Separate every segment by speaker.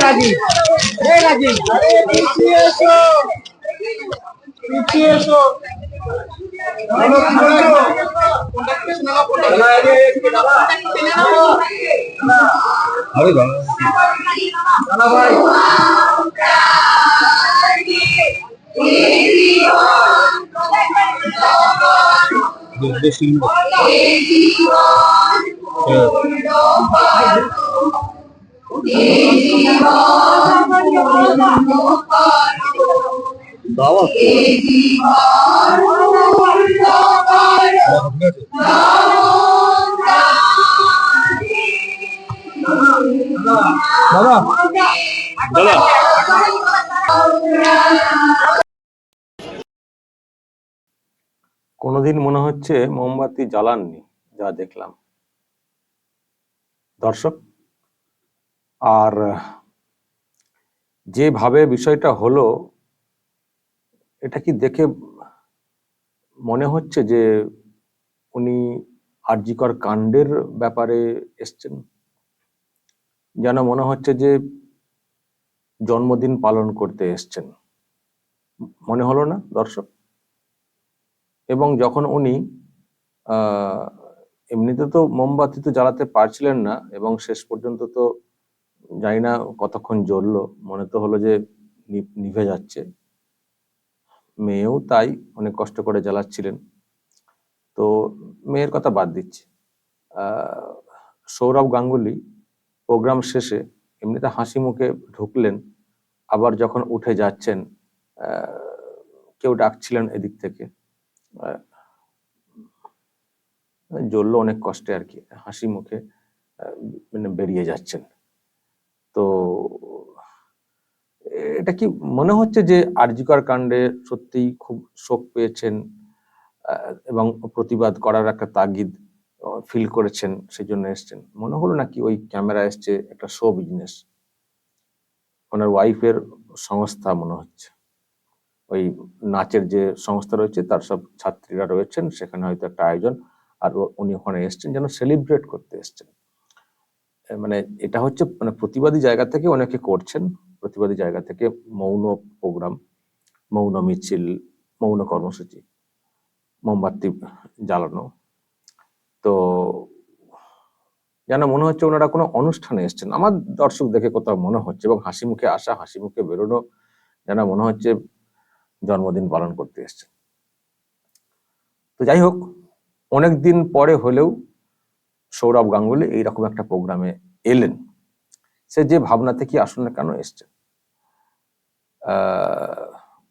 Speaker 1: রাজি রাজি পিছিয়ে এসো
Speaker 2: কোনোদিন মনে হচ্ছে মোমবাতি জ্বালাননি, যা দেখলাম দর্শক। আর যেভাবে বিষয়টা হলো, এটা কি দেখে মনে হচ্ছে যে উনি আরজিকর কাণ্ডের ব্যাপারে এসছেন? যেন মনে হচ্ছে যে জন্মদিন পালন করতে এসছেন, মনে হলো না দর্শক? এবং যখন উনি এমনিতে তো মোমবাতি তো জ্বালাতে পারছিলেন না, এবং শেষ পর্যন্ত তো জানি না কতক্ষণ জ্বললো, মনে তো হলো যে নিভে যাচ্ছে। মেয়েও তাই অনেক কষ্ট করে জ্বালাচ্ছিলেন। তো মেয়ের কথা বাদ দিচ্ছি, সৌরভ গাঙ্গুলি প্রোগ্রাম শেষে এমনিতে হাসি মুখে ঢুকলেন, আবার যখন উঠে যাচ্ছেন কেউ ডাকছিলেন এদিক থেকে, জ্বললো অনেক কষ্টে আর কি, হাসি মুখে মানে বেরিয়ে যাচ্ছেন। তো এটা কি মনে হচ্ছে যে আরজিকর কাণ্ডে সত্যিই খুব শোক পেয়েছেন এবং প্রতিবাদ করার একটা তাগিদ ফিল করেছেন, সেই জন্য এসছেন? মনে হলো নাকি ওই ক্যামেরা এসছে একটা শো বিজনেস, ওনার ওয়াইফের সংস্থা মনে হচ্ছে, ওই নাচের যে সংস্থা রয়েছে তার সব ছাত্রীরা রয়েছেন সেখানে, হয়তো একটা আয়োজন, আর উনি ওখানে এসছেন যেন সেলিব্রেট করতে এসছেন। মানে এটা হচ্ছে মানে প্রতিবাদী জায়গা থেকে অনেকে করছেন, প্রতিবাদী জায়গা থেকে মৌন প্রোগ্রাম, মৌন মিছিল, মৌন কর্মসূচি, মোমবাতি জ্বালানো। তো যেন মনে হচ্ছে ওনারা কোনো অনুষ্ঠানে এসছেন, আমার দর্শক দেখে কোথাও মনে হচ্ছে, এবং হাসি মুখে আসা, হাসি মুখে বেরোনো, যেন মনে হচ্ছে জন্মদিন পালন করতে এসছেন। তো যাই হোক, অনেকদিন পরে হলেও সৌরভ গাঙ্গুলি এইরকম একটা প্রোগ্রামে এলেন। সে যে ভাবনা থেকে আসুন না কেন এসছেন।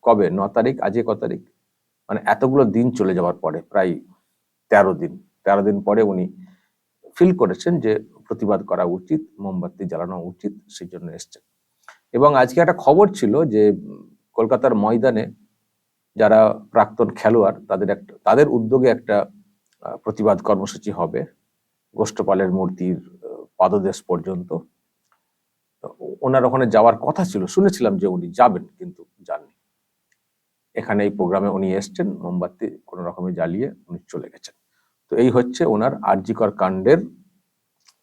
Speaker 2: কবে 9 তারিখ, আজকে কত তারিখ, মানে এতগুলো দিন চলে যাওয়ার পরে, প্রায় 13 দিন পরে উনি ফিল করেছেন যে প্রতিবাদ করা উচিত, মোমবাতি জ্বালানো উচিত, সেই জন্য এসছেন। এবং আজকে একটা খবর ছিল যে কলকাতার ময়দানে যারা প্রাক্তন খেলোয়াড় তাদের উদ্যোগে একটা প্রতিবাদ কর্মসূচি হবে, গোষ্ঠপালের মূর্তির পাদদেশ পর্যন্ত। ওনার ওখানে যাওয়ার কথা ছিল, শুনেছিলাম যে উনি যাবেন, কিন্তু যাননি। এখানে এই প্রোগ্রামে উনি এসছেন, মোমবাতি কোনো রকমে জ্বালিয়ে উনি চলে গেছেন। তো এই হচ্ছে ওনার আরজিকর কাণ্ডের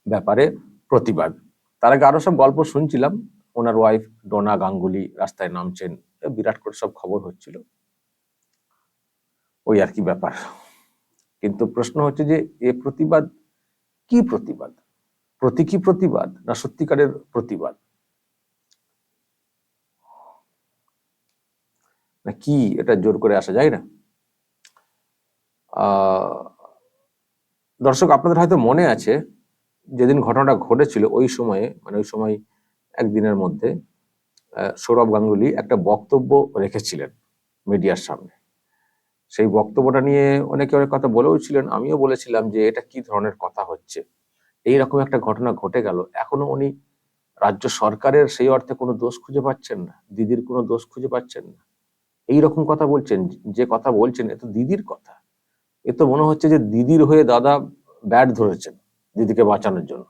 Speaker 2: ব্যাপারে প্রতিবাদ। তার আগে আরো সব গল্প শুনছিলাম, ওনার ওয়াইফ ডোনা গাঙ্গুলি রাস্তায় নামছেন, বিরাট করে সব খবর হচ্ছিল, ওই আর কি ব্যাপার। কিন্তু প্রশ্ন হচ্ছে যে এ প্রতিবাদ কি প্রতিবাদ? প্রতীকী প্রতিবাদ না সত্যিকারের প্রতিবাদ, না কি? এটা জোর করে আসা যায় না। দর্শক, আপনাদের হয়তো মনে আছে যেদিন ঘটনাটা ঘটেছিল, ওই সময়ে মানে ওই সময় একদিনের মধ্যে সৌরভ গাঙ্গুলি একটা বক্তব্য রেখেছিলেন মিডিয়ার সামনে। সেই বক্তব্যটা নিয়ে অনেকে অনেক কথা বলেও ছিলেন, আমিও বলেছিলাম যে এটা কি ধরনের কথা হচ্ছে, এইরকম একটা ঘটনা ঘটে গেল, এখনো উনি রাজ্য সরকারের সেই অর্থে কোনো দোষ খুঁজে পাচ্ছেন না, দিদির কোনো দোষ খুঁজে পাচ্ছেন না, এইরকম কথা বলছেন। যে কথা বলছেন এ তো দিদির কথা, এ তো মনে হচ্ছে যে দিদির হয়ে দাদা ব্যাট ধরেছেন দিদিকে বাঁচানোর জন্য।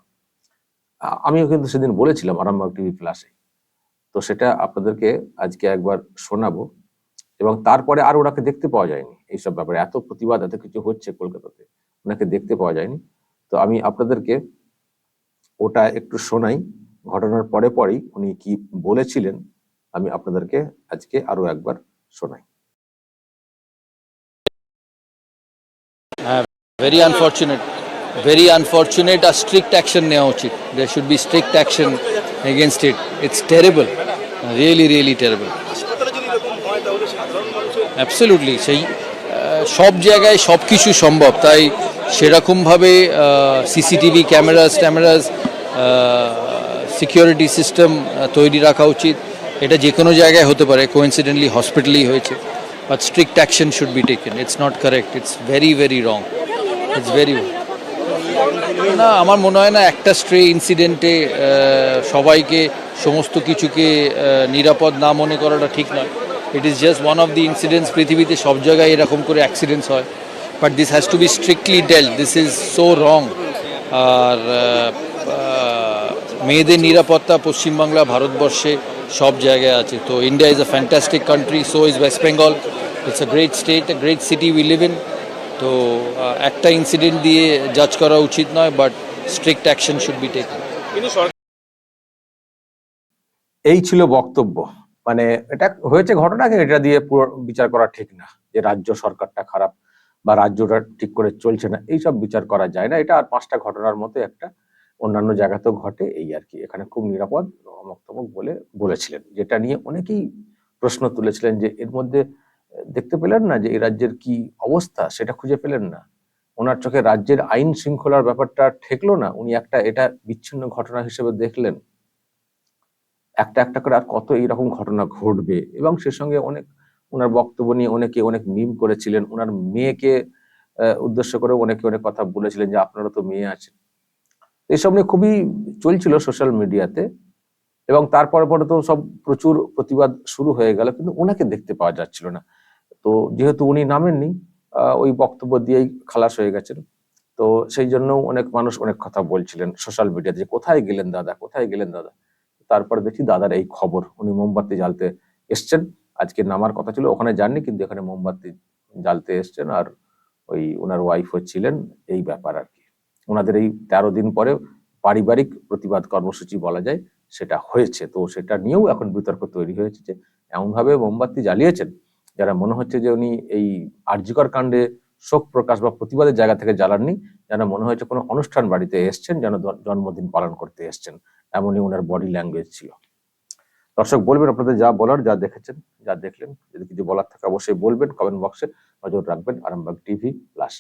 Speaker 2: আমিও কিন্তু সেদিন বলেছিলাম আরামবাগ টিভি প্লাসে, তো সেটা আপনাদেরকে আজকে একবার শোনাবো। এবং তারপরে আর ওনাকে দেখতে পাওয়া যায়নি এইসব ব্যাপারে, এত প্রতিবাদ এত কিছু হচ্ছে কলকাতাতে, ওনাকে দেখতে পাওয়া যায়নি। তো আমি আপনাদেরকে ওটা একটু শোনাই, ঘটনার পরে পরেই উনি কি বলেছিলেন আমি আপনাদেরকে আজকে আরো একবার শোনাই।
Speaker 3: Very unfortunate. Very unfortunate. A strict action নেওয়া উচিত. There should be strict action against it. It's terrible. Really, really terrible. Absolutely. সেই সব জায়গায় সব কিছু সম্ভব, তাই সেরকমভাবে সিসিটিভি ক্যামেরাস সিকিউরিটি সিস্টেম তৈরি রাখা উচিত। এটা যে কোনো জায়গায় হতে পারে, কোইন্সিডেন্টলি হসপিটালেই হয়েছে, but strict action should be taken. It's not correct, it's very very wrong, it's very না। আমার মনে হয় না একটা স্ট্রে ইনসিডেন্টে সবাইকে সমস্ত কিছুকে নিরাপদ না মনে করাটা ঠিক নয়। It is just one of the incidents. পৃথিবীতে সব জায়গায় এরকম করে অ্যাক্সিডেন্টস হয়, but this has to be strictly dealt. This is so wrong. আর মেয়েদের নিরাপত্তা পশ্চিমবাংলা, ভারতবর্ষে সব জায়গায় আছে। তো India is a fantastic country, so is West Bengal. It's a great state, a great city we live in. তো একটা ইনসিডেন্ট দিয়ে জাজ করা উচিত নয়, but strict action should be taken.
Speaker 2: এই ছিল বক্তব্য। মানে এটা হয়েছে ঘটনাকে এটা দিয়ে পুরো বিচার করা ঠিক না, যে রাজ্য সরকারটা খারাপ বা রাজ্যটা ঠিক করে চলছে না, এইসব বিচার করা যায় না। এটা আর 5টা ঘটনার মতো একটা অন্যান্য জায়গাতেও ঘটে, এই আর কি। এখানে খুব নিরাপদ অমুক তমুক বলেছিলেন, যেটা নিয়ে অনেকেই প্রশ্ন তুলেছিলেন যে এর মধ্যে দেখতে পেলেন না যে এই রাজ্যের কি অবস্থা, সেটা খুঁজে পেলেন না। ওনার চোখে রাজ্যের আইন শৃঙ্খলার ব্যাপারটা ঠেকলো না, উনি এটা বিচ্ছিন্ন ঘটনা হিসেবে দেখলেন। একটা একটা করে আর কত এইরকম ঘটনা ঘটবে। এবং সে সঙ্গে অনেক ওনার বক্তব্য নিয়ে অনেকে অনেক মিম করেছিলেন। ওনার মেয়েকে উদ্দেশ্য করে অনেকে অনেক কথা বলেছিলেন যে আপনারও তো মেয়ে আছে। এসব নিয়ে খুবই চলছিল সোশ্যাল মিডিয়াতে, এবং তারপরে পরে তো সব প্রচুর প্রতিবাদ শুরু হয়ে গেল, কিন্তু ওনাকে দেখতে পাওয়া যাচ্ছিল না। তো যেহেতু উনি নামেননি, ওই বক্তব্য দিয়েই খালাস হয়ে গেছেন। তো সেই জন্য অনেক মানুষ অনেক কথা বলছিলেন সোশ্যাল মিডিয়াতে যে কোথায় গেলেন দাদা, কোথায় গেলেন দাদা। তারপর দেখি দাদার এই খবর, উনি মোমবাতি জ্বালতে এসছেন। আজকে নামার কথা ছিল, ওখানে যাননি, কিন্তু এখানে মোমবাতি জ্বালতে এসছেন। আর ওই ওনার ওয়াইফ হচ্ছিলেন, এই ব্যাপার আর কি। ওনাদের এই 13 দিন পরে পারিবারিক প্রতিবাদ কর্মসূচি বলা যায় সেটা হয়েছে। তো সেটা নিয়েও এখন বিতর্ক তৈরি হয়েছে যে এমন ভাবে মোমবাতি জ্বালিয়েছেন যারা মনে হচ্ছে যে উনি এই আরজিকর কাণ্ডে শোক প্রকাশ বা প্রতিবাদের জায়গা থেকে জ্বালাননি, যেন মনে হয়েছে কোনো অনুষ্ঠান বাড়িতে এসছেন, যেন জন্মদিন পালন করতে এসছেন। এমনই ওনার বডি ল্যাঙ্গুয়েজ ছিল। দর্শক বলবেন আপনাদের যা বলার, যা দেখেছেন, যা দেখলেন। যদি কিছু বলার থাকে অবশ্যই বলবেন কমেন্ট বক্সে। নজর রাখবেন আরামবাগ টিভি প্লাস।